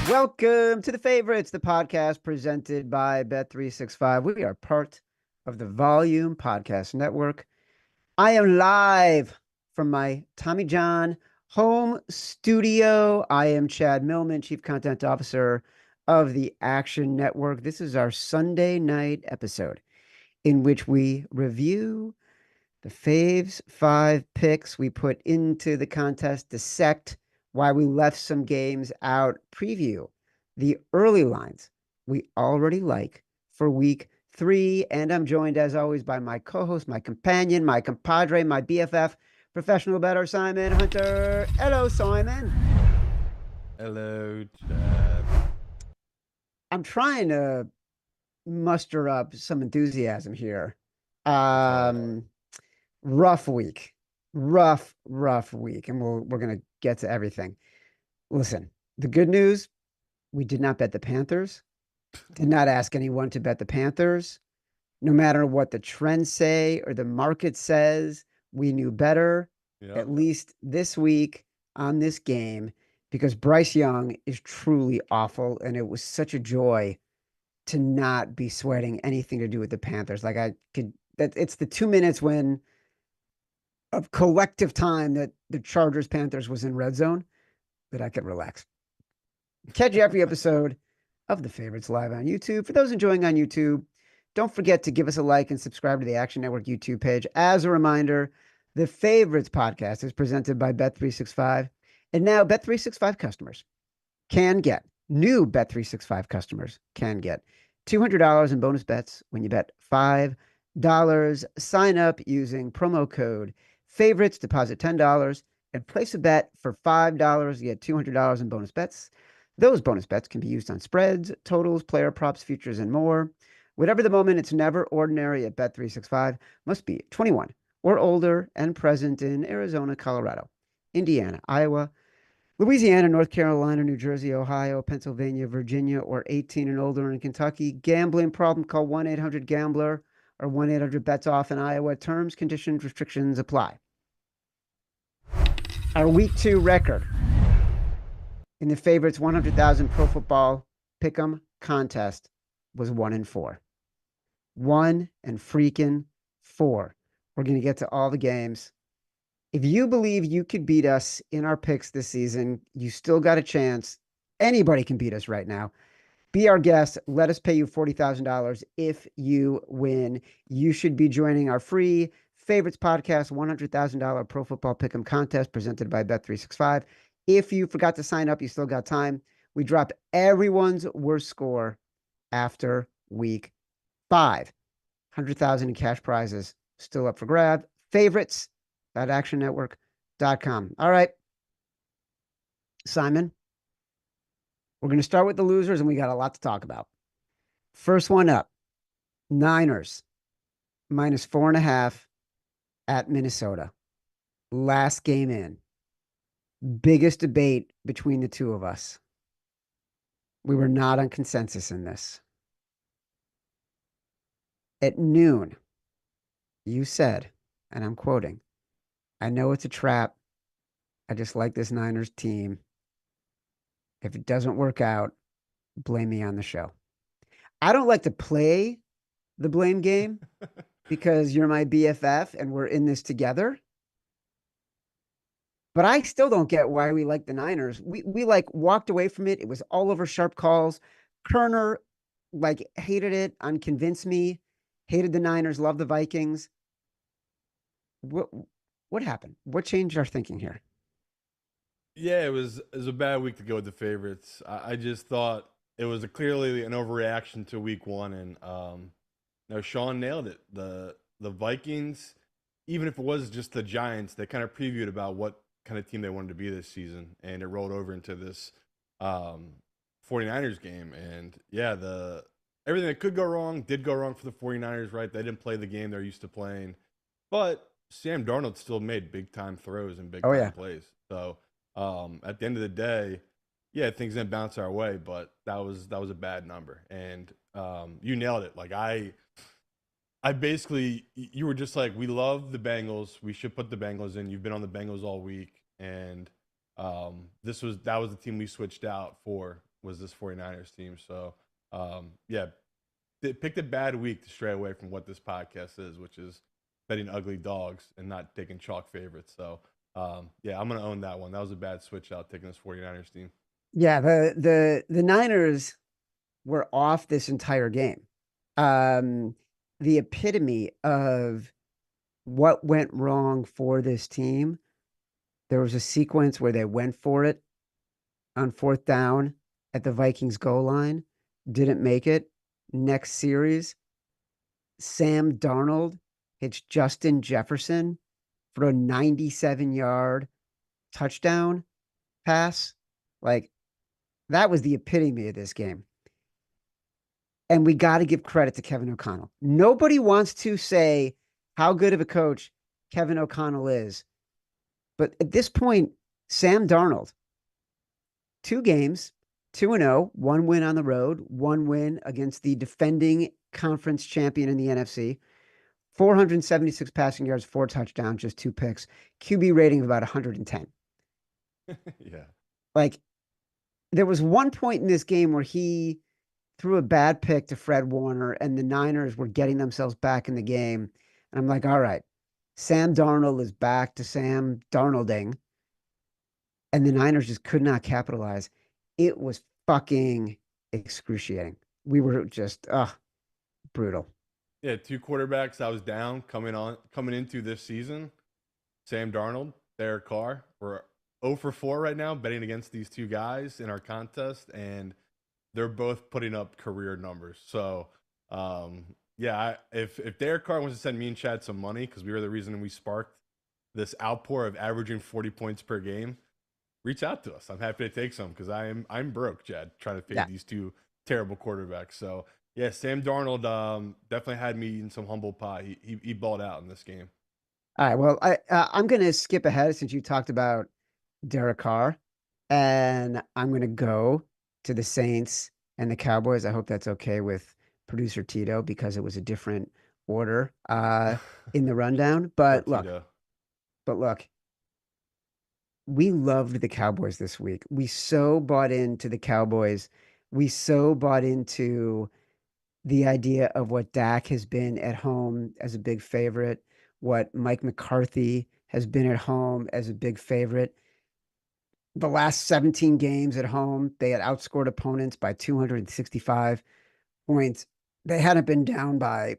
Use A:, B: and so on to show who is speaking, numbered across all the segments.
A: Welcome to The Favorites, the podcast presented by Bet365. We are part of the Volume Podcast Network. I am live from my Tommy John home studio. I am Chad Millman, Chief Content Officer of the Action Network. This is our Sunday night episode in which we review the Faves 5 picks we put into the contest, dissect why we left some games out, preview the early lines we already like for week 3. And I'm joined, as always, by my co-host, my companion, my compadre, my BFF, professional bettor, Simon Hunter. Hello, Simon.
B: Hello, Chad.
A: I'm trying to muster up some enthusiasm here.
B: It's hard.
A: Rough week. Rough week. And we're gonna get to everything. Listen, the good news, we did not bet the Panthers. Did not ask anyone to bet the Panthers. No matter what the trends say or the market says, we knew better,
B: Yep.
A: at least this week on this game, because Bryce Young is truly awful. And it was such a joy to not be sweating anything to do with the Panthers. Like it's the 2 minutes of collective time that the Chargers Panthers was in red zone that I could relax. Catch every episode of The Favorites live on YouTube. For those enjoying on YouTube, don't forget to give us a like and subscribe to the Action Network YouTube page. As a reminder, the Favorites podcast is presented by Bet365. And now Bet365 customers can get, new Bet365 customers can get $200 in bonus bets when you bet $5. Sign up using promo code Favorites, deposit $10, and place a bet for $5. You get $200 in bonus bets. Those bonus bets can be used on spreads, totals, player props, futures, and more. Whatever the moment, it's never ordinary at Bet365. Must be 21 or older and present in Arizona, Colorado, Indiana, Iowa, Louisiana, North Carolina, New Jersey, Ohio, Pennsylvania, Virginia, or 18 and older in Kentucky. Gambling problem, call 1-800-GAMBLER or 1-800-BETS-OFF in Iowa. Terms, conditions, restrictions apply. Our week 2 record in the Favorites 100,000 Pro Football Pick'em contest was 1-4. 1-4. We're going to get to all the games. If you believe you could beat us in our picks this season, you still got a chance. Anybody can beat us right now. Be our guest. Let us pay you $40,000 if you win. You should be joining our free Favorites podcast $100,000 Pro Football Pick'em contest presented by Bet365. If you forgot to sign up, you still got time. We drop everyone's worst score after week 5. 100,000 in cash prizes still up for grab. Favorites.actionnetwork.com. All right, Simon, we're going to start with the losers, and we got a lot to talk about. First one up, Niners -4.5 at Minnesota. Last game in. Biggest debate between the two of us. We were not on consensus in this. At noon, you said, and I'm quoting, "I know it's a trap. I just like this Niners team. If it doesn't work out, blame me on the show." I don't like to play the blame game because you're my BFF and we're in this together. But I still don't get why we like the Niners. We like walked away from it. It was all over sharp calls. Kerner like hated it on Convince Me, hated the Niners, loved the Vikings. What happened? What changed our thinking here?
B: Yeah, it was a bad week to go with the favorites. I just thought it was clearly an overreaction to week 1, and no, Sean nailed it. The Vikings, even if it was just the Giants, they kind of previewed about what kind of team they wanted to be this season, and it rolled over into this 49ers game. And yeah, the everything that could go wrong did go wrong for the 49ers, right? They didn't play the game they're used to playing. But Sam Darnold still made big time throws and big
A: Oh
B: time
A: yeah.
B: plays. So at the end of the day, yeah, things didn't bounce our way, but that was a bad number. And you nailed it. Like I basically, you were just like, we love the Bengals. We should put the Bengals in. You've been on the Bengals all week, and that was the team we switched out for was this 49ers team. So yeah, picked a bad week to stray away from what this podcast is, which is betting ugly dogs and not taking chalk favorites. So yeah, I'm gonna own that one. That was a bad switch out taking this 49ers team.
A: Yeah, the Niners were off this entire game. Um, the epitome of what went wrong for this team. There was a sequence where they went for it on fourth down at the Vikings goal line, didn't make it. Next series, Sam Darnold hits Justin Jefferson for a 97-yard touchdown pass. Like, that was the epitome of this game. And we got to give credit to Kevin O'Connell. Nobody wants to say how good of a coach Kevin O'Connell is. But at this point, Sam Darnold, 2 games, 2-0, 1 win on the road, 1 win against the defending conference champion in the NFC, 476 passing yards, 4 touchdowns, just 2 picks, QB rating of about 110.
B: Yeah.
A: Like, there was one point in this game where he threw a bad pick to Fred Warner, and the Niners were getting themselves back in the game. And I'm like, all right, Sam Darnold is back to Sam Darnolding. And the Niners just could not capitalize. It was fucking excruciating. We were just, brutal.
B: Yeah, two quarterbacks I was down coming into this season. Sam Darnold, Derek Carr. We're 0 for 4 right now betting against these two guys in our contest, and they're both putting up career numbers. So, yeah, if Derek Carr wants to send me and Chad some money because we were the reason we sparked this outpour of averaging 40 points per game, reach out to us. I'm happy to take some because I'm broke, Chad, trying to
A: Yeah.
B: fade these two terrible quarterbacks. So yeah, Sam Darnold definitely had me in some humble pie. He balled out in this game.
A: All right. Well, I'm going to skip ahead since you talked about Derek Carr, and I'm going to go to the Saints and the Cowboys. I hope that's okay with producer Tito because it was a different order in the rundown.
B: Poor
A: But look,
B: Tito.
A: but look, we loved the Cowboys this week. We so bought into the Cowboys. We so bought into the idea of what Dak has been at home as a big favorite, what Mike McCarthy has been at home as a big favorite. The last 17 games at home, they had outscored opponents by 265 points. They hadn't been down by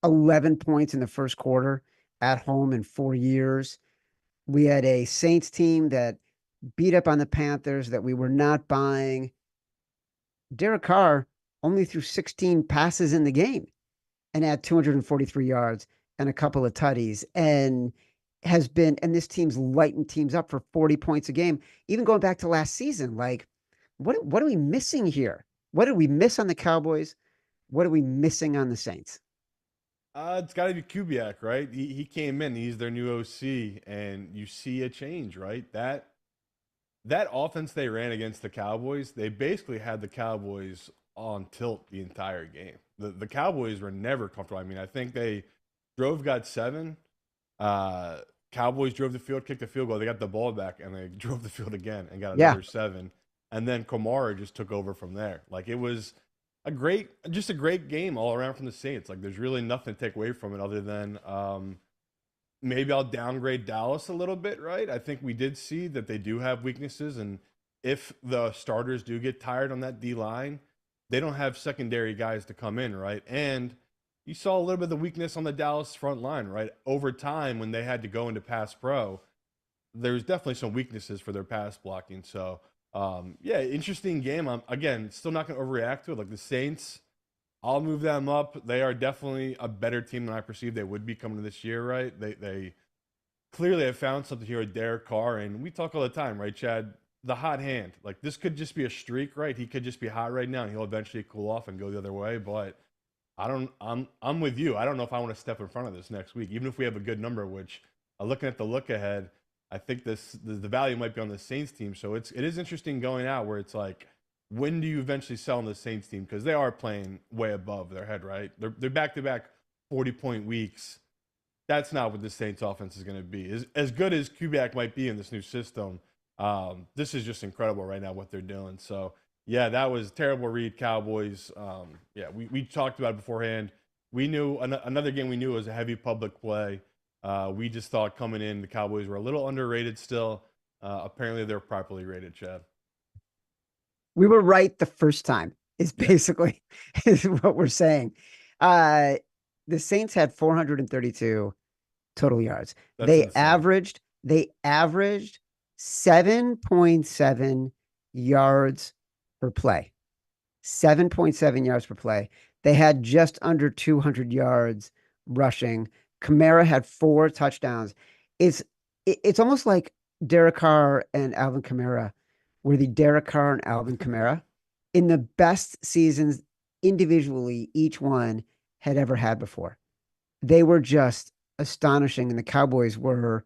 A: 11 points in the first quarter at home in 4 years. We had a Saints team that beat up on the Panthers that we were not buying. Derek Carr only threw 16 passes in the game and had 243 yards and a couple of tutties and and this team's lighting teams up for 40 points a game. Even going back to last season, like, what are we missing here? What did we miss on the Cowboys? What are we missing on the Saints?
B: It's got to be Kubiak, right? He came in. He's their new OC, and you see a change, right? That offense they ran against the Cowboys, they basically had the Cowboys on tilt the entire game. The Cowboys were never comfortable. I mean, I think they drove, got 7. Uh, Cowboys drove the field, kicked the field goal. They got the ball back, and they drove the field again and got
A: Yeah.
B: another 7. And then Kamara just took over from there. Like it was just a great game all around from the Saints. Like there's really nothing to take away from it other than maybe I'll downgrade Dallas a little bit, right? I think we did see that they do have weaknesses, and if the starters do get tired on that D line, they don't have secondary guys to come in, right? And you saw a little bit of the weakness on the Dallas front line, right? Over time, when they had to go into pass pro, there's definitely some weaknesses for their pass blocking. So, yeah, interesting game. I'm again still not going to overreact to it. Like the Saints, I'll move them up. They are definitely a better team than I perceived they would be coming to this year, right? They clearly have found something here with Derek Carr, and we talk all the time, right, Chad? The hot hand. Like this could just be a streak, right? He could just be hot right now, and he'll eventually cool off and go the other way. But I don't. I'm with you. I don't know if I want to step in front of this next week, even if we have a good number. Which, looking at the look ahead, I think the value might be on the Saints team. So it is interesting going out where it's like, when do you eventually sell on the Saints team because they are playing way above their head, right? They're back to back 40-point weeks. That's not what the Saints offense is going to be. As good as Kubiak might be in this new system, this is just incredible right now what they're doing. So Yeah, that was terrible read, Cowboys. Yeah, we talked about it beforehand. We knew another game we knew was a heavy public play. We just thought coming in, the Cowboys were a little underrated still. Apparently, they're properly rated, Chad.
A: We were right the first time, is
B: Yeah,
A: basically is what we're saying. Uh, the Saints had 432 total yards.
B: that's insane.
A: They averaged 7.7 yards per play. 7.7 yards per play. They had just under 200 yards rushing. Kamara had 4 touchdowns. It's it's almost like Derek Carr and Alvin Kamara were the Derek Carr and Alvin Kamara in the best seasons individually each one had ever had before. They were just astonishing, and the Cowboys were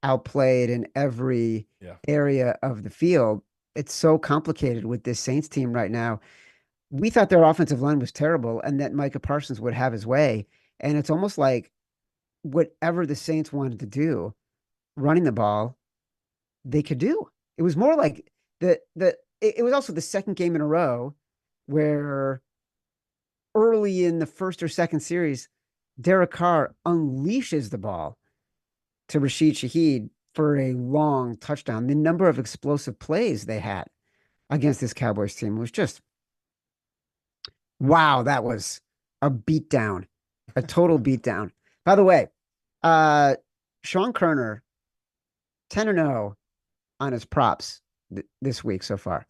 A: outplayed in every
B: Yeah.
A: area of the field. It's so complicated with this Saints team right now. We thought their offensive line was terrible and that Micah Parsons would have his way. And it's almost like whatever the Saints wanted to do, running the ball, they could do. It was more like it was also the second game in a row where early in the first or second series, Derek Carr unleashes the ball to Rashid Shaheed for a long touchdown. The number of explosive plays they had against this Cowboys team was just wow. That was a beatdown, a total beatdown. By the way, uh, Sean Kerner 10-0 on his props this week so far,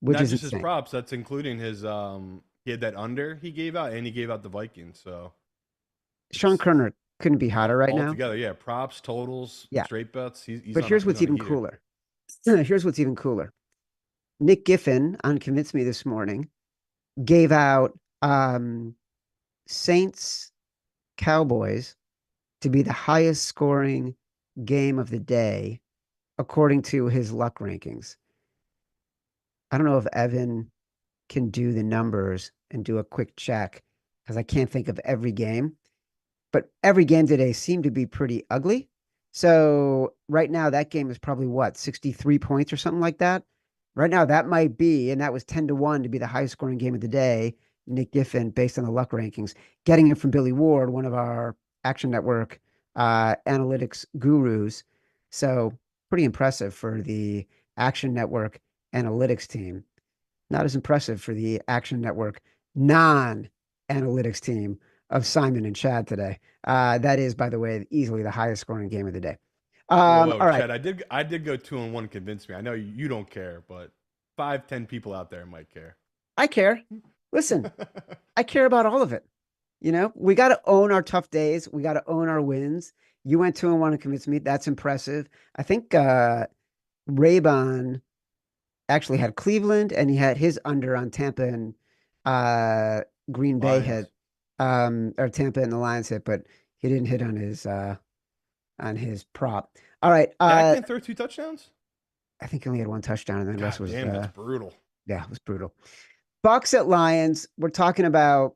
A: which
B: Not
A: is
B: just his
A: insane.
B: props, that's including his he had that under he gave out and he gave out the Vikings. So
A: Sean
B: it's
A: Kerner couldn't be hotter right
B: all
A: now.
B: together. Yeah, props, totals,
A: Yeah,
B: straight bets.
A: but here's
B: He's
A: what's
B: on a
A: even
B: heater.
A: cooler. Here's what's even cooler. Nick Giffen on Convince Me this morning gave out Saints Cowboys to be the highest scoring game of the day according to his luck rankings. I don't know if Evan can do the numbers and do a quick check because I can't think of every game, but every game today seemed to be pretty ugly. So right now, that game is probably what, 63 points or something like that. Right now, that might be, and that was 10-1 to be the highest scoring game of the day. Nick Giffen, based on the luck rankings, getting it from Billy Ward, one of our Action Network analytics gurus. So pretty impressive for the Action Network analytics team. Not as impressive for the Action Network non-analytics team of Simon and Chad today. That is, by the way, easily the highest scoring game of the day.
B: Whoa,
A: All right.
B: Chad, I did go 2-1. Convince me. I know you don't care, but 5, 10 people out there might care.
A: I care. Listen, I care about all of it. You know, we got to own our tough days. We got to own our wins. You went 2-1 to convince me. That's impressive. I think Raybon actually had Cleveland and he had his under on Tampa and uh, Green Bay hit,
B: Lions.
A: or Tampa and the Lions hit, but he didn't hit on his prop. All right.
B: Dak didn't throw 2 touchdowns.
A: I think he only had 1 touchdown and then the rest
B: God
A: was
B: damn, that's brutal.
A: yeah, it was brutal. Bucks at Lions. We're talking about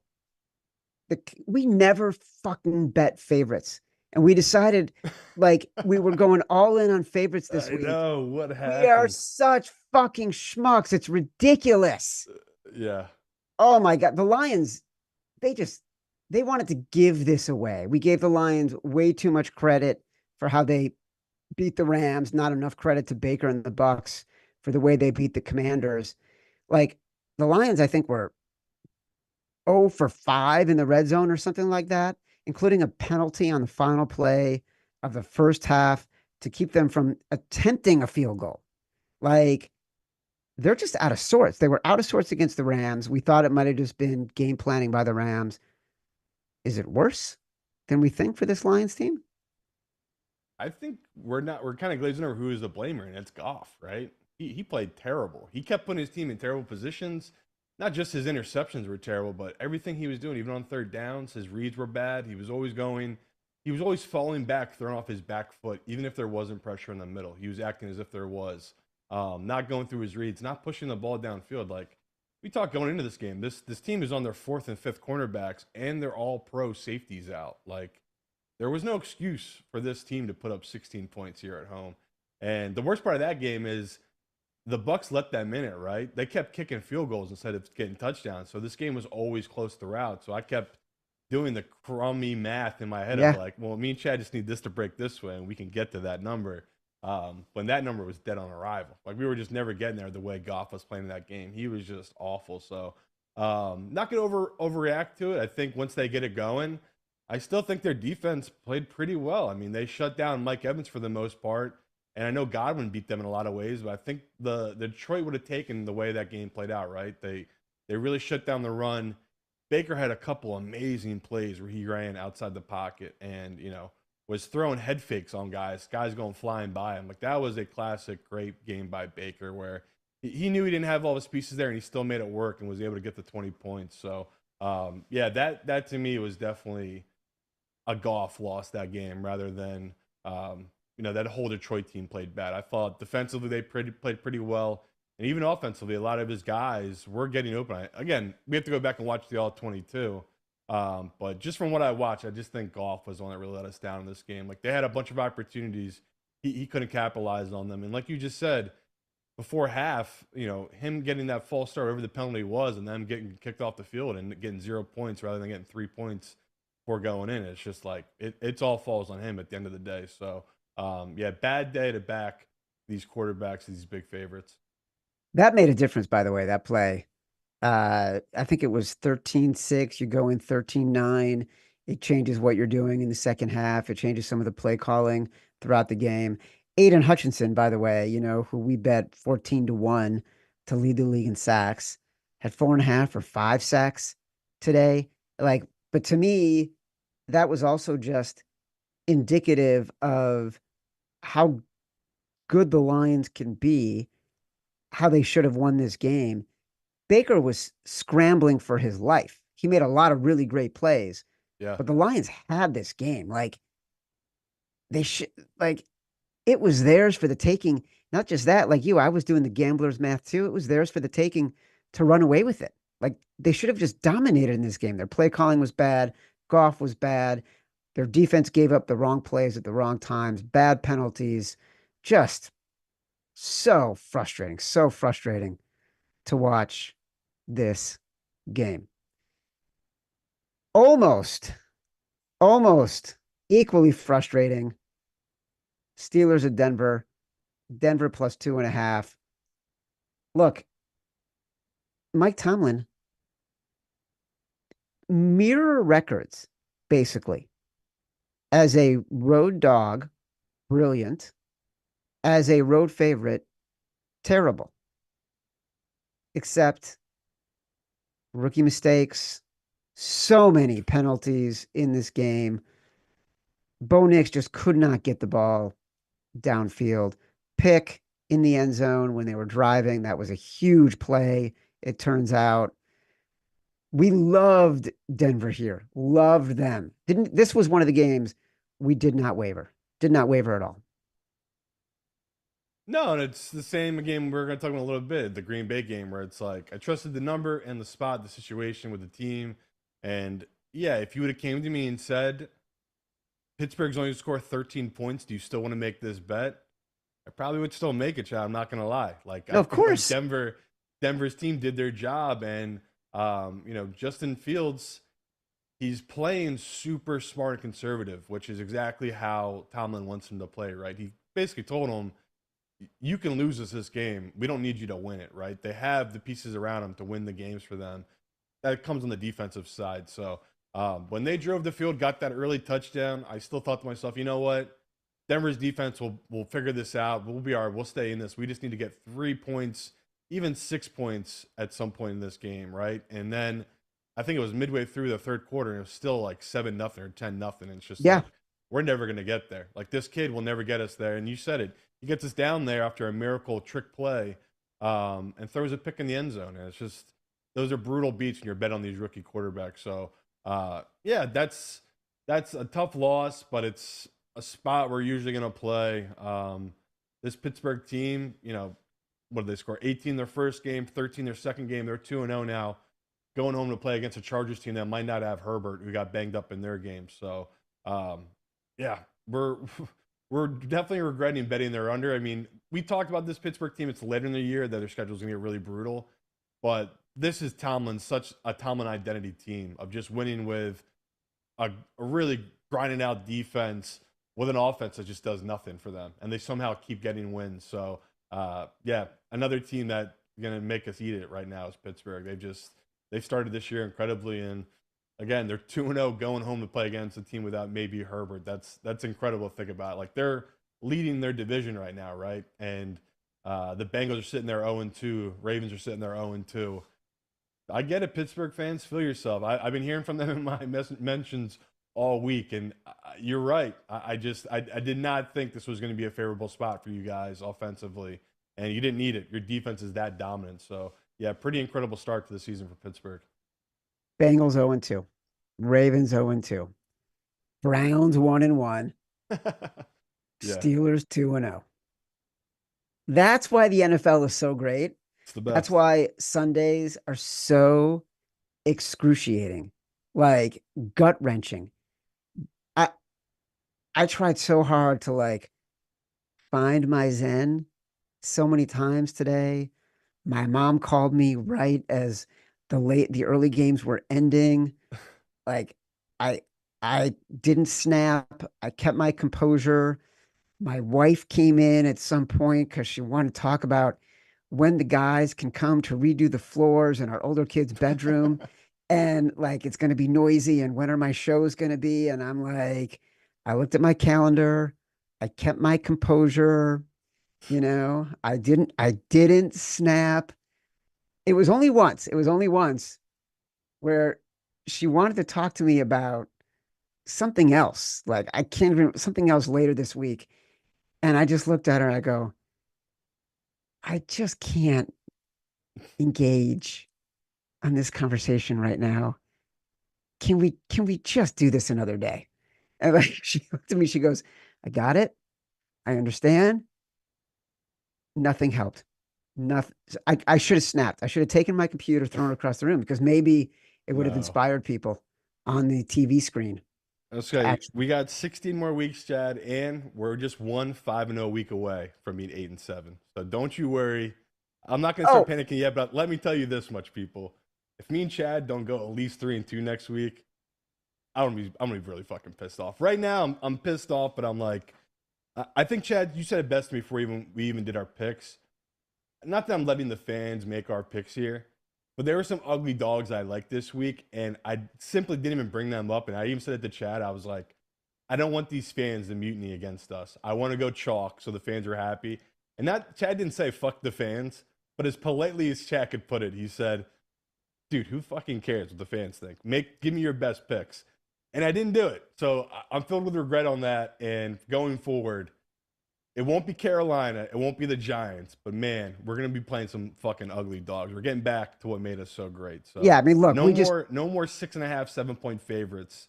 A: we never fucking bet favorites. And we decided like we were going all in on favorites this
B: I
A: week.
B: know what
A: We are
B: happened.
A: such fucking schmucks. It's ridiculous.
B: Yeah,
A: Oh my God. The Lions, they just they wanted to give this away. We gave the Lions way too much credit for how they beat the Rams, not enough credit to Baker and the Bucks for the way they beat the Commanders. Like the Lions, I think were 0 for 5 in the red zone or something like that, including a penalty on the final play of the first half to keep them from attempting a field goal. Like they're just out of sorts. They were out of sorts against the Rams. We thought it might have just been game planning by the Rams. Is it worse than we think for this Lions team?
B: I think we're kind of glazing over who is the blamer, and it's Goff, right? He played terrible. He kept putting his team in terrible positions. Not just his interceptions were terrible, but everything he was doing, even on third downs, his reads were bad. He was always falling back, throwing off his back foot, even if there wasn't pressure in the middle. He was acting as if there was. Not going through his reads, not pushing the ball downfield. Like we talked going into this game, this team is on their fourth and fifth cornerbacks, and they're all pro safeties out. Like there was no excuse for this team to put up 16 points here at home. And the worst part of that game is the Bucks let them in it, right? They kept kicking field goals instead of getting touchdowns. So this game was always close throughout. So I kept doing the crummy math in my head of
A: Yeah.
B: like, well, me and Chad just need this to break this way, and we can get to that number. When that number was dead on arrival, like we were just never getting there the way Goff was playing in that game. He was just awful. So not gonna overreact to it. I think once they get it going, I still think their defense played pretty well. I mean, they shut down Mike Evans for the most part. And I know Godwin beat them in a lot of ways, but I think the Detroit would have taken the way that game played out, right? They really shut down the run. Baker had a couple amazing plays where he ran outside the pocket and, was throwing head fakes on guys going flying by him. Like that was a classic great game by Baker where he knew he didn't have all his pieces there and he still made it work and was able to get the 20 points. So yeah, that to me was definitely a Goff lost that game rather than that whole Detroit team played bad. I thought defensively they played pretty well, and even offensively, a lot of his guys were getting open. Again, we have to go back and watch the all 22. But just from what I watched, I just think Goff was the one that really let us down in this game. Like they had a bunch of opportunities, he couldn't capitalize on them, and like you just said. Before half, him getting that false start, whatever the penalty was, and them getting kicked off the field and getting 0 points rather than getting 3 points before going in. It's just like it's all falls on him at the end of the day. So yeah, bad day to back these quarterbacks, these big favorites.
A: That made a difference, by the way, that play. I think it was 13-6. You go in 13-9. It changes what you're doing in the second half. It changes some of the play calling throughout the game. Aiden Hutchinson, by the way, who we bet 14-1 to lead the league in sacks, had 4.5 or 5 sacks today. Like, but to me, that was also just indicative of how good the Lions can be, how they should have won this game. Baker was scrambling for his life. He made a lot of really great plays,
B: Yeah.
A: but the Lions had this game. Like they should, like it was theirs for the taking. Not just that, like I was doing the gambler's math too. It was theirs for the taking to run away with it. Like they should have just dominated in this game. Their play calling was bad. Goff was bad. Their defense gave up the wrong plays at the wrong times, bad penalties. Just so frustrating to watch this game. Almost, almost equally frustrating. Steelers at Denver, Denver plus 2.5. Look, Mike Tomlin, mirror records, basically. As a road dog, brilliant. As a road favorite, terrible. Except rookie mistakes, so many penalties in this game. Bo Nix just could not get the ball downfield. Pick in the end zone when they were driving. That was a huge play, it turns out. We loved Denver here. Loved them. Didn't This was one of the games we did not waver. Did not waver at all.
B: No, and it's the same game we're going to talk about in a little bit, the Green Bay game, where it's like I trusted the number and the spot, the situation with the team, and yeah, if you would have came to me and said Pittsburgh's only going to score 13 points, do you still want to make this bet? I probably would still make it, Chad. I'm not going to lie. Like
A: No,
B: I
A: of
B: feel like
A: course.
B: Denver's team did their job, and Justin Fields, he's playing super smart and conservative, which is exactly how Tomlin wants him to play. Right? He basically told him you can lose us this game. We don't need you to win it, right? They have the pieces around them to win the games for them. That comes on the defensive side. So when they drove the field, got that early touchdown, I still thought to myself, you know what? Denver's defense will figure this out. We'll stay in this. We just need to get 3 points, even 6 points at some point in this game, right? And then I think it was midway through the third quarter, and it was still like 7-0 or 10-0. And it's just
A: Yeah.
B: like we're never gonna get there. Like this kid will never get us there. And you said it he gets us down there after a miracle trick play and throws a pick in the end zone. And it's just those are brutal beats when you're bet on these rookie quarterbacks. So yeah, that's a tough loss, but it's a spot we're usually going to play. This Pittsburgh team, what did they score? 18 their first game, 13 their second game. They're 2-0 now, going home to play against a Chargers team that might not have Herbert, who got banged up in their game. So yeah, we're we're definitely regretting betting their under. I mean, we talked about this Pittsburgh team. It's later in the year that their schedule is going to get really brutal, but this is Tomlin's such a Tomlin identity team of just winning with a really grinding out defense with an offense that just does nothing for them, and they somehow keep getting wins. So, yeah, another team that going to make us eat it right now is Pittsburgh. They've started this year incredibly, and again, they're 2-0 going home to play against a team without maybe Herbert. That's incredible to think about. Like they're leading their division right now, right? And the Bengals are sitting there 0-2. Ravens are sitting there 0-2. I get it, Pittsburgh fans. Feel yourself. Have been hearing from them in my mentions all week, and you're right. I did not think this was going to be a favorable spot for you guys offensively, and you didn't need it. Your defense is that dominant. So yeah, pretty incredible start to the season for Pittsburgh.
A: Bengals 0-2. Ravens 0-2. Browns 1-1.
B: Yeah,
A: Steelers 2-0. That's why the NFL is so great.
B: it's the
A: That's
B: best.
A: why Sundays are so excruciating, like gut wrenching. I I tried so hard to like find my zen so many times today. My mom called me right as the early games were ending. Like I I didn't snap. I kept my composure. My wife came in at some point because she wanted to talk about when the guys can come to redo the floors in our older kid's bedroom. And like it's going to be noisy. And when are my shows going to be? And I'm like, I looked at my calendar. I kept my composure. I didn't snap. It was only once where she wanted to talk to me about something else. Like I can't remember something else later this week. And I just looked at her and I go, I just can't engage on this conversation right now. Can we just do this another day? And like she looked at me, she goes, I got it. I understand. Nothing helped. Nothing. I should have snapped. I should have taken my computer, thrown it across the room because maybe it would have
B: No.
A: inspired people on the TV screen to
B: Okay,
A: actually.
B: we got 16 more weeks, Chad, and we're just one 5-0 week away from being 8-7. So don't you worry. I'm not going to start
A: Oh,
B: panicking yet, but let me tell you this much, people. If me and Chad don't go at least 3-2 next week, I'm gonna be really fucking pissed off. Right now, I'm pissed off, but I'm like, I think Chad, you said it best to me before we even did our picks. Not that I'm letting the fans make our picks here, but there were some ugly dogs I liked this week, and I simply didn't even bring them up. And I even said it to Chad, I was like, I don't want these fans to mutiny against us. I want to go chalk so the fans are happy. And that Chad didn't say fuck the fans, but as politely as Chad could put it, he said, dude, who fucking cares what the fans think? Give me your best picks. And I didn't do it. So I'm filled with regret on that. And going forward, it won't be Carolina. It won't be the Giants. But man, we're gonna be playing some fucking ugly dogs. We're getting back to what made us so great.
A: yeah.
B: So
A: I mean, look,
B: no more 6.5, 7 point favorites.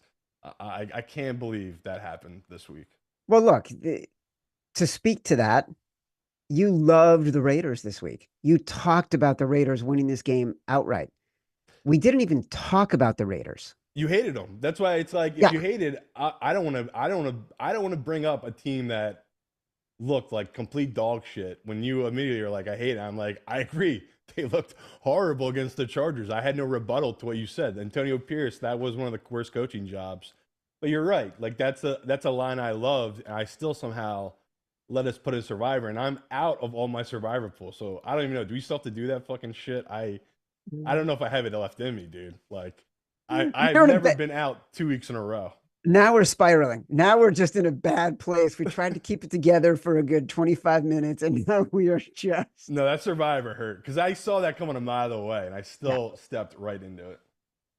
B: I can't believe that happened this week.
A: well, look, to speak to that, you loved the Raiders this week. You talked about the Raiders winning this game outright. We didn't even talk about the Raiders.
B: You hated them. That's why it's like if
A: Yeah.
B: you hated, I don't want to. I don't want to bring up a team that looked like complete dog shit when you immediately are like, I hate it. I'm like, I agree. They looked horrible against the Chargers. I had no rebuttal to what you said. Antonio Pierce, that was one of the worst coaching jobs. But you're right. Like that's a line I loved, and I still somehow let us put in Survivor, and I'm out of all my Survivor pool. So I don't even know. Do we still have to do that fucking shit? I don't know if I have it left in me, dude. Like I've
A: We're in a
B: never
A: ba-
B: been out 2 weeks in a row.
A: Now we're spiraling. Now we're just in a bad place. We tried to keep it together for a good 25 minutes, and now we are just.
B: No, that Survivor hurt because I saw that coming a mile away, and I
A: Yeah.
B: still stepped right into it.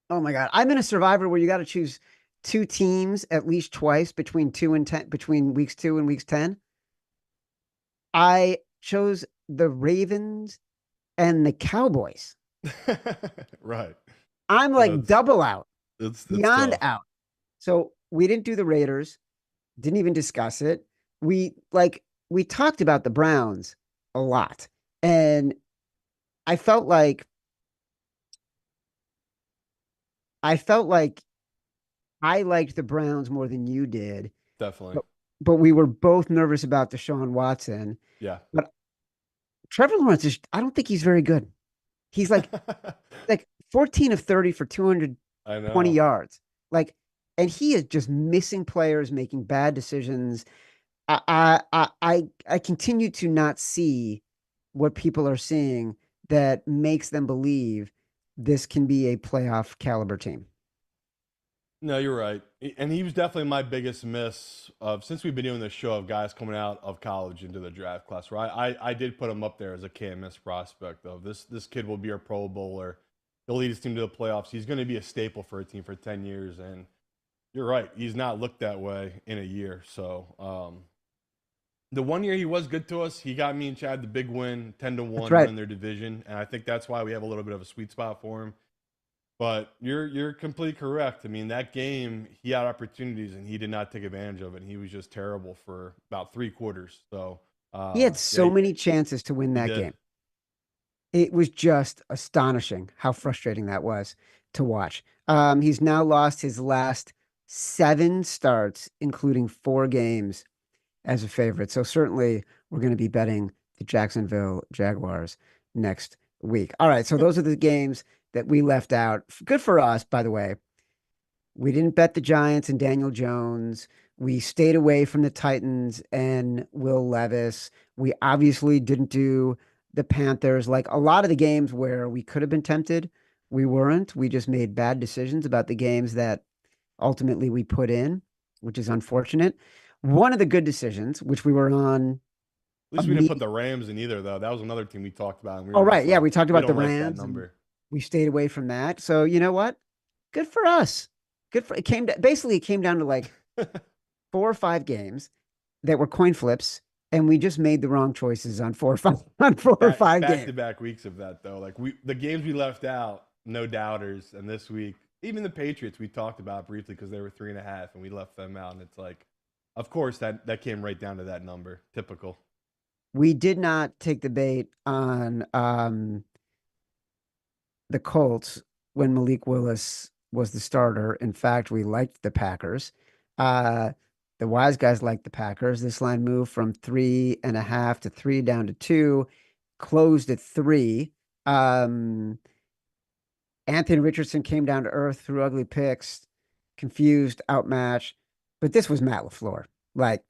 A: Oh my God. I'm in a Survivor where you got to choose two teams at least twice between 2 and 10, between weeks 2 and weeks 10. I chose the Ravens and the Cowboys.
B: Right.
A: I'm like
B: That's
A: double out,
B: it's
A: beyond
B: tough.
A: out. So we didn't do the Raiders, didn't even discuss it. We talked about the Browns a lot. And I felt like I felt like I liked the Browns more than you did.
B: Definitely.
A: But but we were both nervous about Deshaun Watson.
B: Yeah.
A: But Trevor Lawrence is, I don't think he's very good. He's like 14 of 30 for 220
B: I know.
A: yards. Like, and he is just missing players, making bad decisions. I continue to not see what people are seeing that makes them believe this can be a playoff caliber team.
B: No, you're right. And he was definitely my biggest miss of since we've been doing this show of guys coming out of college into the draft class, right? I did put him up there as a can't miss prospect of this kid will be a Pro Bowler. He'll lead his team to the playoffs. He's going to be a staple for a team for 10 years. And you're right. He's not looked that way in a year. So the one year he was good to us, he got me and Chad the big win, 10 to
A: That's
B: 1,
A: right.
B: winning their division. And I think that's why we have a little bit of a sweet spot for him. But you're completely correct. I mean, that game he had opportunities and he did not take advantage of it. And he was just terrible for about 3 quarters. So
A: He had
B: yeah,
A: so many chances to win
B: he
A: that
B: did.
A: game. It was just astonishing how frustrating that was to watch. He's now lost his last 7 starts, including 4 games as a favorite. So certainly we're going to be betting the Jacksonville Jaguars next week. All right. So those are the games that we left out. Good for us, by the way. We didn't bet the Giants and Daniel Jones. We stayed away from the Titans and Will Levis. We obviously didn't do the Panthers. Like a lot of the games where we could have been tempted, we weren't. We just made bad decisions about the games that ultimately we put in, which is unfortunate. One of the good decisions, which we were on
B: At least we didn't put
A: immediately.
B: the Rams in either, though. That was another team we talked about, and we
A: Oh,
B: were just
A: right. Yeah,
B: like,
A: we talked
B: we
A: about the
B: don't like that
A: Rams and
B: number.
A: we stayed away from that. So you know what? Good for us. Good for it came to, basically it came down to like 4 or 5 games that were coin flips, and we just made the wrong choices on 4 or 5 on four or five
B: Back
A: games.
B: to back weeks of that though. Like the games we left out, no doubters, and this week even the Patriots we talked about briefly because they were 3.5 and we left them out, and it's like, of course that came right down to that number. Typical.
A: We did not take the bait on the Colts when Malik Willis was the starter. In fact, we liked the Packers. Uh, the wise guys liked the Packers. This line moved from 3.5 to 3 down to 2, closed at 3. Um, Anthony Richardson came down to earth, threw ugly picks, confused, outmatched. But this was Matt LaFleur. Like,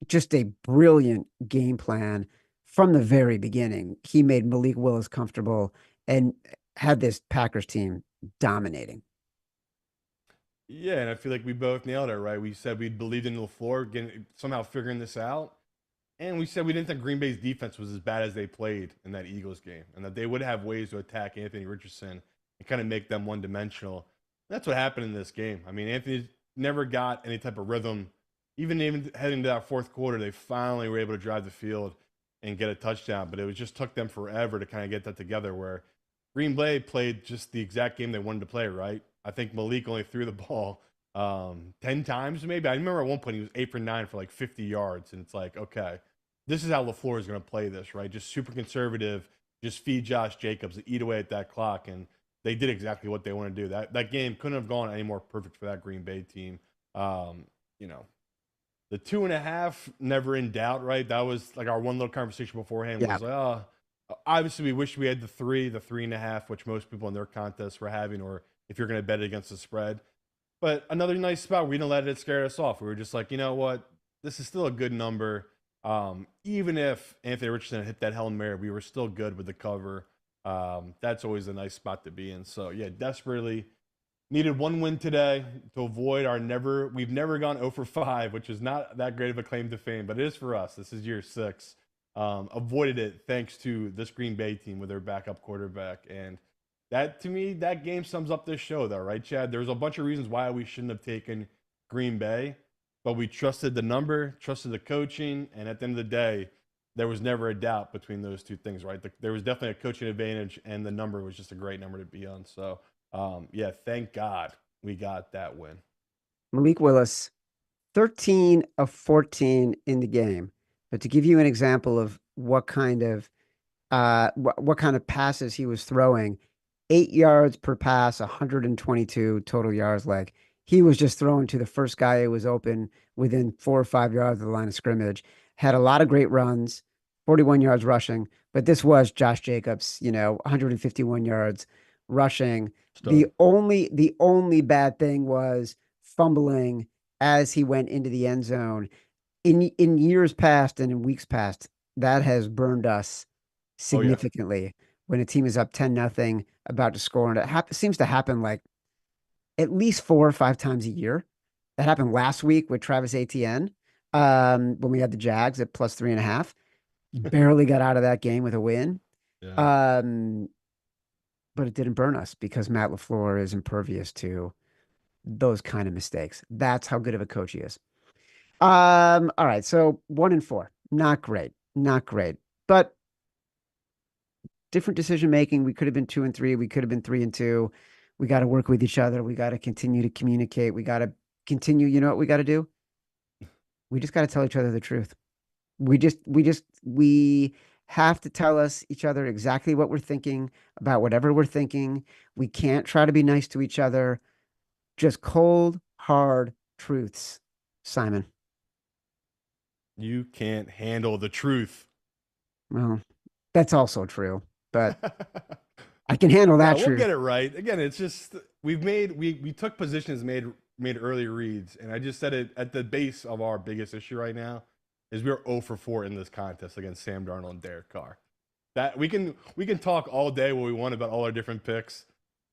A: just a brilliant game plan from the very beginning. He made Malik Willis comfortable and had this Packers team dominating.
B: Yeah, and I feel like we both nailed it, right? We said we believed in LaFleur getting somehow figuring this out. And we said we didn't think Green Bay's defense was as bad as they played in that Eagles game, and that they would have ways to attack Anthony Richardson and kind of make them one dimensional. That's what happened in this game. I mean, Anthony never got any type of rhythm. Even heading to that fourth quarter, they finally were able to drive the field and get a touchdown, but it was just took them forever to kind of get that together. Where Green Bay played just the exact game they wanted to play, right? I think Malik only threw the ball 10 times maybe. I remember at one point he was 8 for 9 for like 50 yards, and it's like, okay, this is how LaFleur is going to play this, right? Just super conservative, just feed Josh Jacobs, eat away at that clock, and they did exactly what they want to do. That game couldn't have gone any more perfect for that Green Bay team. You know, the 2.5 never in doubt, right? That was like our one little conversation beforehand
A: Yeah.
B: was like, oh, obviously we wish we had the 3.5, which most people in their contests were having, or if you're going to bet against the spread. But another nice spot, we didn't let it scare us off. We were just like, you know what? This is still a good number. Even if Anthony Richardson hit that Hail Mary, we were still good with the cover. That's always a nice spot to be in. So yeah, desperately needed one win today to avoid our we've never gone 0 for 5, which is not that great of a claim to fame, but it is for us. This is year 6. Avoided it thanks to this Green Bay team with their backup quarterback. And that, to me, that game sums up this show, though, right, Chad? There's a bunch of reasons why we shouldn't have taken Green Bay, but we trusted the number, trusted the coaching, and at the end of the day, there was never a doubt between those two things, right? There was definitely a coaching advantage, and the number was just a great number to be on. So, yeah, thank God we got that win.
A: Malik Willis, 13 of 14 in the game. But to give you an example of what kind of passes he was throwing, 8 yards per pass, 122 total yards. Like He was just throwing to the first guy who was open within 4 or 5 yards of the line of scrimmage. Had a lot of great runs, 41 yards rushing, but this was Josh Jacobs, 151 yards rushing. The
B: Stud.
A: only the only bad thing was fumbling as he went into the end zone. In years past and in weeks past, that has burned us
B: Oh yeah.
A: significantly when a team is up 10-0, about to score. And seems to happen like at least 4 or 5 times a year. That happened last week with Travis Etienne, when we had the Jags at +3.5. Barely got out of that game with a win.
B: Yeah.
A: Um, but it didn't burn us because Matt LaFleur is impervious to those kind of mistakes. That's how good of a coach he is. All right. So 1-4. Not great. Not great. But different decision making. We could have been 2-3. We could have been 3-2. We got to work with each other. We got to continue to communicate. We got to continue. You know what we got to do? We just got to tell each other the truth. We have to tell us each other exactly what we're thinking about whatever we're thinking. We can't try to be nice to each other. Just cold, hard truths, Simon.
B: You can't handle the truth.
A: Well, that's also true, but I can handle
B: No,
A: that
B: we'll
A: truth.
B: get it right. Again, it's just we took positions, made early reads, and I just said it at the base of our biggest issue right now is we're 0 for 4 in this contest against Sam Darnold and Derek Carr. That we can talk all day what we want about all our different picks.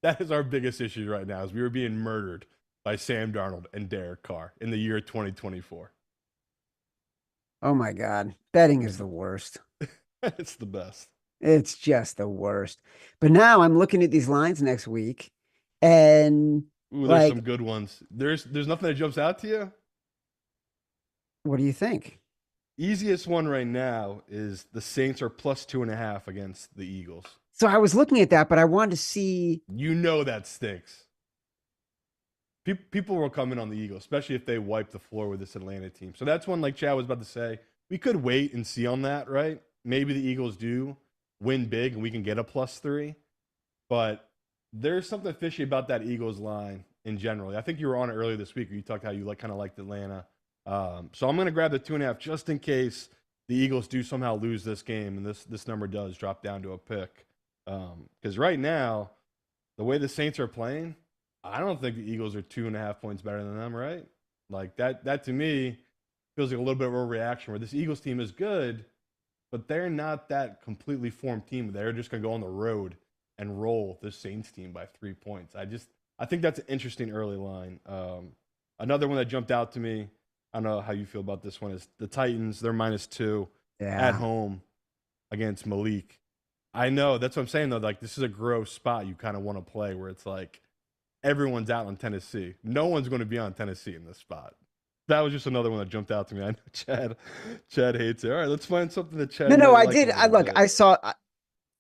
B: That is our biggest issue right now is we were being murdered by Sam Darnold and Derek Carr in the year 2024.
A: Oh my God. Betting is the worst.
B: It's the best.
A: It's just the worst. But now I'm looking at these lines next week and
B: Ooh, there's
A: like,
B: some good ones. There's nothing that jumps out to you.
A: what do you think?
B: Easiest one right now is the Saints are +2.5 against the Eagles.
A: So I was looking at that, but I wanted to see.
B: You know that stinks. People will come in on the Eagles, especially if they wipe the floor with this Atlanta team. So that's one, like Chad was about to say, we could wait and see on that, right? Maybe the Eagles do win big and we can get a +3. But there's something fishy about that Eagles line in general. I think you were on it earlier this week where you talked how you kind of liked Atlanta. So I'm going to grab the 2.5 just in case the Eagles do somehow lose this game and this number does drop down to a pick. Because right now, the way the Saints are playing, I don't think the Eagles are 2.5 points better than them, right? Like that to me feels like a little bit of a reaction where this Eagles team is good, but they're not that completely formed team. They're just going to go on the road and roll this Saints team by 3 points. I think that's an interesting early line. Another one that jumped out to me, I don't know how you feel about this one, is the Titans. They're -2 at
A: Yeah.
B: home against Malik. I know that's what I'm saying though. Like this is a gross spot you kind of want to play where it's like everyone's out on Tennessee. No one's going to be on Tennessee in this spot. That was just another one that jumped out to me. I know Chad hates it. All right, let's find something that
A: No,
B: Chad
A: no,
B: might
A: I
B: like a
A: did. I
B: little
A: look,
B: bit.
A: I saw,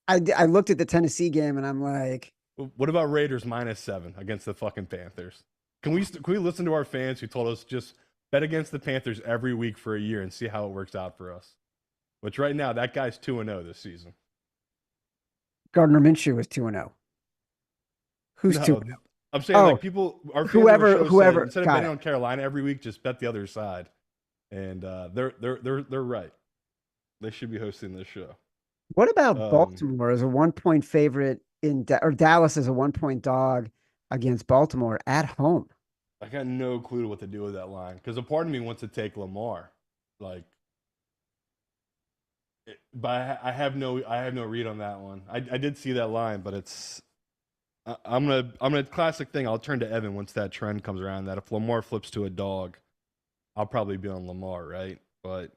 A: I looked at the Tennessee game and I'm like,
B: What about Raiders -7 against the fucking Panthers? Can we listen to our fans who told us just bet against the Panthers every week for a year and see how it works out for us? Which right now that guy's 2-0 this season.
A: Gardner Minshew is 2-0. Who's
B: No,
A: 2-0?
B: I'm saying
A: Oh,
B: like our fans of our
A: whoever,
B: show said
A: whoever
B: instead of
A: got
B: betting
A: it.
B: on Carolina every week, just bet the other side, and they're right. They should be hosting this show.
A: What about
B: Um,
A: Baltimore as a 1 point favorite or Dallas as a 1 point dog against Baltimore at home?
B: I got no clue what to do with that line because a part of me wants to take Lamar, like, but I have no read on that one. I did see that line, but I'm gonna classic thing. I'll turn to Evan once that trend comes around. That if Lamar flips to a dog, I'll probably be on Lamar, right? But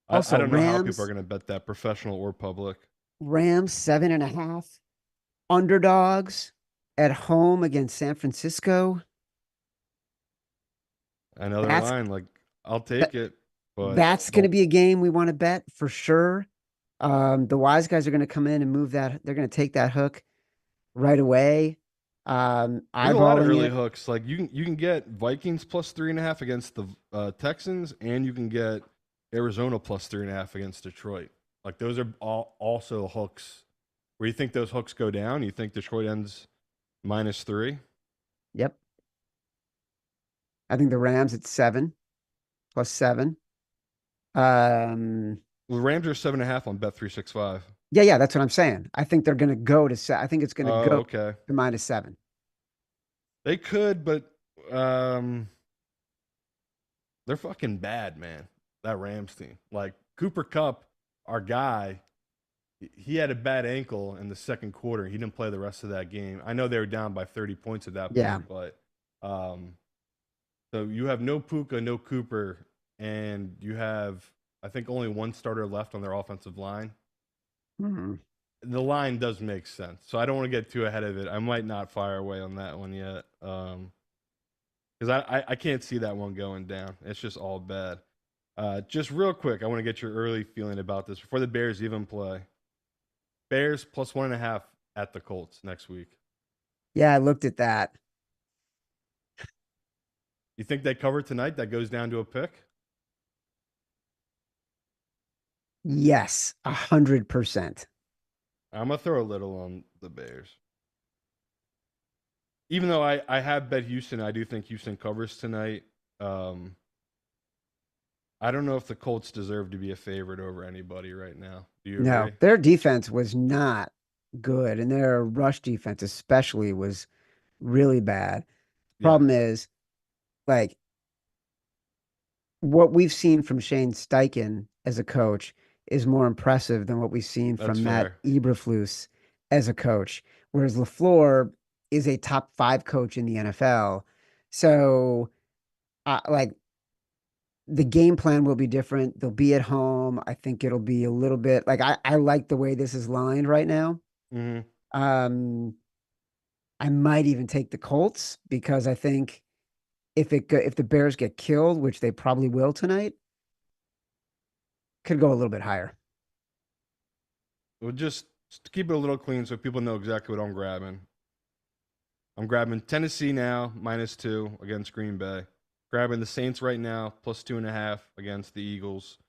B: I
A: Also,
B: don't know how people are gonna bet that, professional or public.
A: Rams 7.5 underdogs at home against San Francisco.
B: Another
A: That's
B: line, like I'll
A: that,
B: take it, but
A: that's going to
B: don't.
A: be a game we want to bet for sure. The wise guys are going to come in and move that. They're going to take that hook right away.
B: There's a lot of
A: Eyeballing
B: early
A: it.
B: hooks. Like you can get Vikings +3.5 against the Texans, and you can get Arizona +3.5 against Detroit. Like those are all also hooks. Where you think those hooks go down? You think Detroit ends -3?
A: Yep. I think the Rams at 7 plus 7. Um,
B: The Rams are 7.5 on Bet365.
A: yeah, yeah, that's what I'm saying. I think they're going to go to I think it's going to
B: Oh,
A: go
B: okay.
A: to -7.
B: They could, but um, they're fucking bad, man. That Rams team. Like Cooper Cup, our guy, he had a bad ankle in the second quarter. He didn't play the rest of that game. I know they were down by 30 points at that
A: Yeah.
B: point, but um, so you have no Puka, no Cooper, and you have, I think, only one starter left on their offensive line.
A: Mhm.
B: The line does make sense, so I don't want to get too ahead of it. I might not fire away on that one yet, because I can't see that one going down. It's just all bad. Just real quick, I want to get your early feeling about this before the Bears even play. Bears plus 1.5 at the Colts next week.
A: Yeah, I looked at that.
B: You think they cover tonight? That goes down to a pick.
A: Yes, 100%.
B: I'm gonna throw a little on the Bears, even though I have bet Houston. I do think Houston covers tonight. Um, I don't know if the Colts deserve to be a favorite over anybody right now. Do you
A: No,
B: agree?
A: their defense was not good, and their rush defense especially was really bad.
B: Yeah,
A: Problem is, like, what we've seen from Shane Steichen as a coach is more impressive than what we've seen
B: that's
A: from Matt
B: fair.
A: Eberflus as a coach. Whereas LaFleur is a top 5 coach in the NFL. So, like, the game plan will be different. They'll be at home. I think it'll be a little bit like I like the way this is lined right now.
B: Hmm.
A: Um, I might even take the Colts because I think if the Bears get killed, which they probably will tonight, could go a little bit higher.
B: Well, just to keep it a little clean so people know exactly what I'm grabbing. I'm grabbing Tennessee now -2 against Green Bay. Grabbing the Saints right now +2.5 against the Eagles.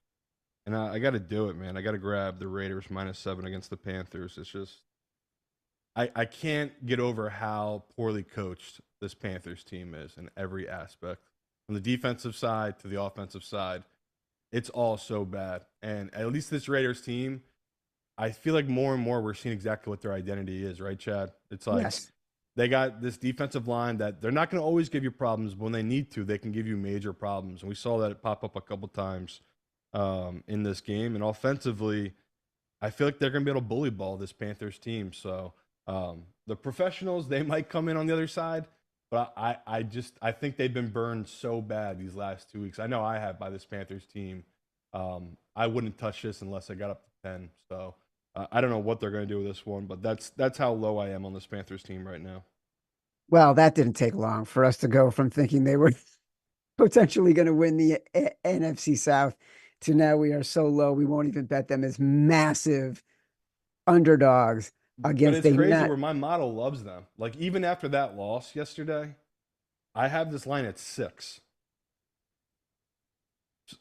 B: And I got to do it, man. I got to grab the Raiders -7 against the Panthers. It's just I can't get over how poorly coached this Panthers team is in every aspect, from the defensive side to the offensive side. It's all so bad. And at least this Raiders team, I feel like more and more we're seeing exactly what their identity is, right, Chad? It's like
A: Yes.
B: they got this defensive line that they're not going to always give you problems, but when they need to, they can give you major problems. And we saw that pop up a couple times in this game. And offensively, I feel like they're going to be able to bully ball this Panthers team. So the professionals, they might come in on the other side, but I think they've been burned so bad these last 2 weeks. I know I have by this Panthers team. I wouldn't touch this unless I got up to 10. So I don't know what they're going to do with this one, but that's how low I am on this Panthers team right now.
A: Well, that didn't take long for us to go from thinking they were potentially going to win the NFC South to now we are so low we won't even bet them as massive underdogs
B: But
A: against
B: it's
A: a
B: crazy
A: not.
B: where my model loves them. Like even after that loss yesterday, I have this line at 6.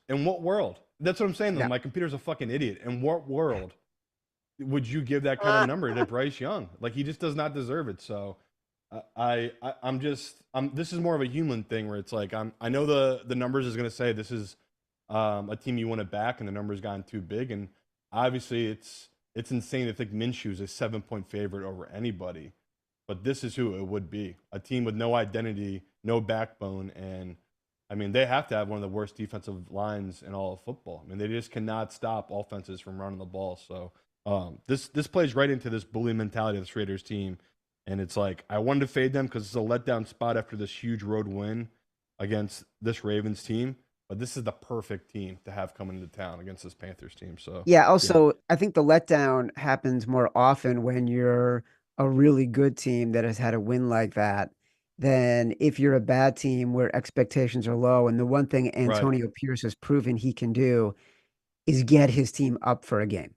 B: In what world? That's what I'm saying though.
A: Yeah.
B: My computer's a fucking idiot. In what world would you give that kind of number to Bryce Young? Like he just does not deserve it. So I'm just this is more of a human thing where it's like I know the numbers is gonna say this is a team you want to back and the number's gotten too big and obviously it's insane to think Minshew's a 7-point favorite over anybody, but this is who it would be, a team with no identity, no backbone, and I mean they have to have one of the worst defensive lines in all of football. I mean they just cannot stop offenses from running the ball. So this plays right into this bully mentality of this Raiders team, and it's like I wanted to fade them because it's a letdown spot after this huge road win against this Ravens team. But this is the perfect team to have coming into town against this Panthers team. So
A: Yeah,
B: yeah,
A: also, I think the letdown happens more often when you're a really good team that has had a win like that than if you're a bad team where expectations are low. And the one thing
B: right.
A: Antonio Pierce has proven he can do is get his team up for a game,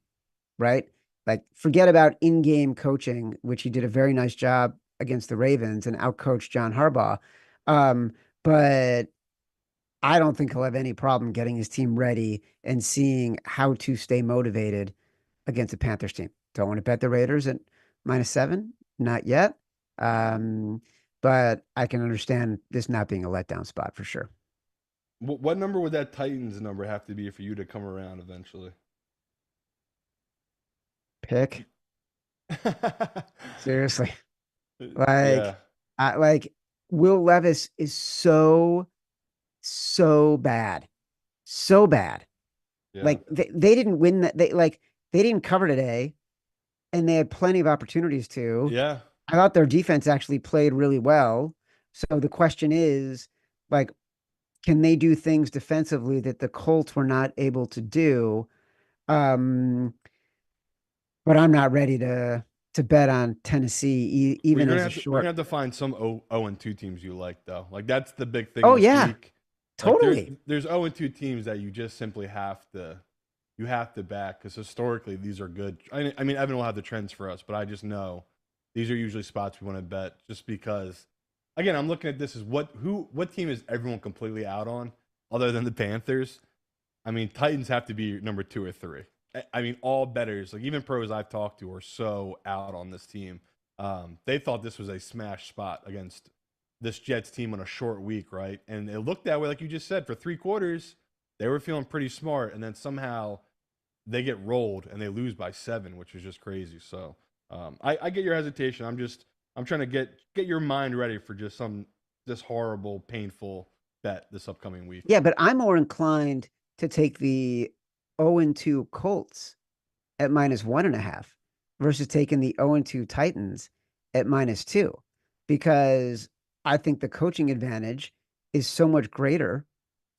A: right? Like, forget about in-game coaching, which he did a very nice job against the Ravens and outcoached John Harbaugh. But I don't think he'll have any problem getting his team ready and seeing how to stay motivated against the Panthers team. Don't want to bet the Raiders at -7, not yet. Um, but I can understand this not being a letdown spot for sure.
B: What number would that Titans number have to be for you to come around eventually?
A: Pick seriously, like
B: Yeah,
A: like Will Levis is so bad, so bad.
B: yeah,
A: Like they didn't win that. They didn't cover today, and they had plenty of opportunities to.
B: yeah.
A: I thought their defense actually played really well. So the question is, like, can they do things defensively that the Colts were not able to do? Um, but I'm not ready to bet on Tennessee,
B: Well,
A: even as a
B: we're
A: short.
B: gonna have to find some 0 and 2 teams you like though. Like that's the big thing
A: Oh
B: this
A: yeah,
B: week. Like
A: totally.
B: there's 0 and 2 teams that you just simply have to back because historically these are good. I mean Evan will have the trends for us, but I just know these are usually spots we want to bet just because. Again, I'm looking at this as what team is everyone completely out on other than the Panthers. I mean, Titans have to be number 2 or 3. I mean, all bettors, like even pros I've talked to, are so out on this team. They thought this was a smash spot against this Jets team on a short week, right? And it looked that way, like you just said, for 3 quarters. They were feeling pretty smart, and then somehow they get rolled and they lose by 7, which is just crazy. So I get your hesitation. I'm trying to get your mind ready for just this horrible, painful bet this upcoming week.
A: Yeah, but I'm more inclined to take the 0-2 Colts at -1.5 versus taking the 0-2 Titans at -2 because I think the coaching advantage is so much greater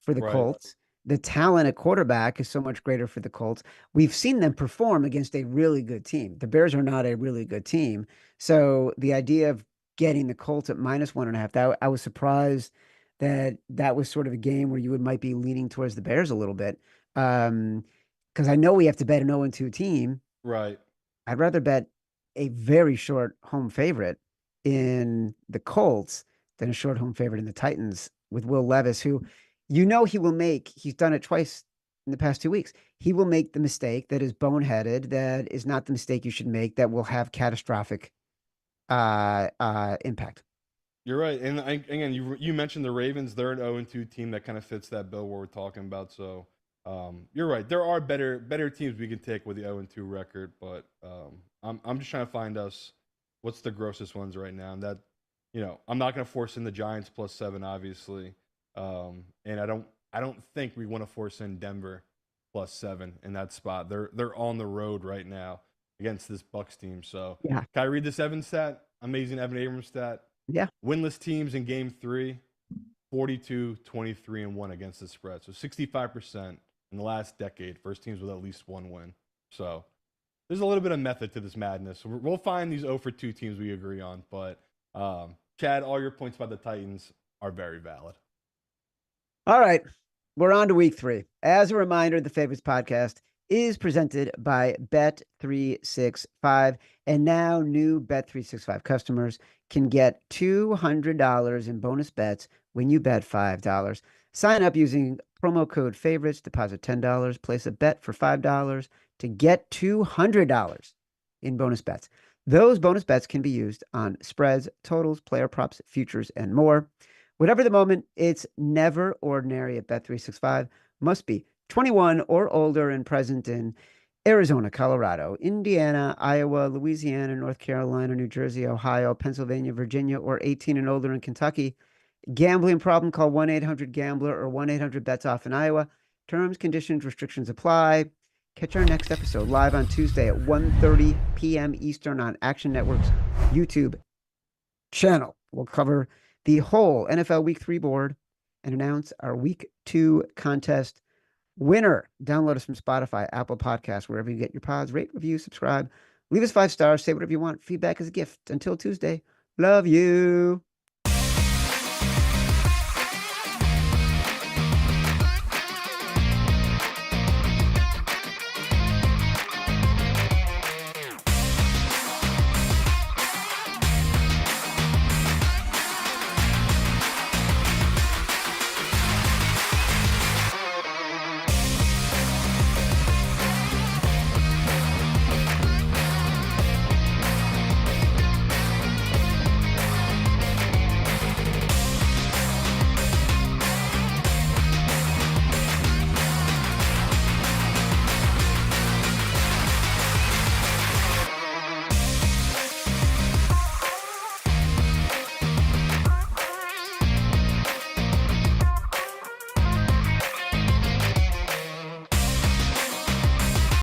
A: for the
B: Right.
A: Colts. The talent at quarterback is so much greater for the Colts. We've seen them perform against a really good team. The Bears are not a really good team. So the idea of getting the Colts at -1.5, that I was surprised that that was sort of a game where you might be leaning towards the Bears a little bit. Because I know we have to bet an 0-2 team.
B: Right.
A: I'd rather bet a very short home favorite in the Colts than a short home favorite in the Titans with Will Levis, who he will make, he's done it twice in the past 2 weeks. He will make the mistake that is boneheaded, that is not the mistake you should make, that will have catastrophic impact.
B: You're right, and again, you mentioned the Ravens. They're an 0-2 team that kind of fits that bill where we're talking about. So, you're right. There are better teams we can take with the 0-2 record, but I'm just trying to find us what's the grossest ones right now, and that I'm not going to force in the Giants +7, obviously, and I don't think we want to force in Denver +7 in that spot. They're on the road right now against this Bucks team. So,
A: Yeah.
B: can I read this Evan stat? Amazing Evan Abrams stat.
A: Yeah.
B: Winless teams in game 3, 42, 23, and 1 against the spread. So 65% in the last decade, first teams with at least one win. So there's a little bit of method to this madness. We'll find these 0 for 2 teams we agree on. But Chad, all your points about the Titans are very valid.
A: All right. We're on to week 3. As a reminder, the Favorites podcast is presented by Bet365. And now new Bet365 customers can get $200 in bonus bets when you bet $5. Sign up using promo code favorites, deposit $10, place a bet for $5 to get $200 in bonus bets. Those bonus bets can be used on spreads, totals, player props, futures, and more. Whatever the moment, it's never ordinary at Bet365. Must be 21 or older and present in Arizona, Colorado, Indiana, Iowa, Louisiana, North Carolina, New Jersey, Ohio, Pennsylvania, Virginia, or 18 and older in Kentucky. Gambling problem? Call 1-800-GAMBLER or 1-800-BETS-OFF in Iowa. Terms, conditions, restrictions apply. Catch our next episode live on Tuesday at 1:30 p.m. Eastern on Action Network's YouTube channel. We'll cover the whole NFL Week 3 board and announce our Week 2 contest winner. Download us from Spotify, Apple Podcasts, wherever you get your pods. Rate, review, subscribe. Leave us 5 stars. Say whatever you want. Feedback is a gift. Until Tuesday. Love you.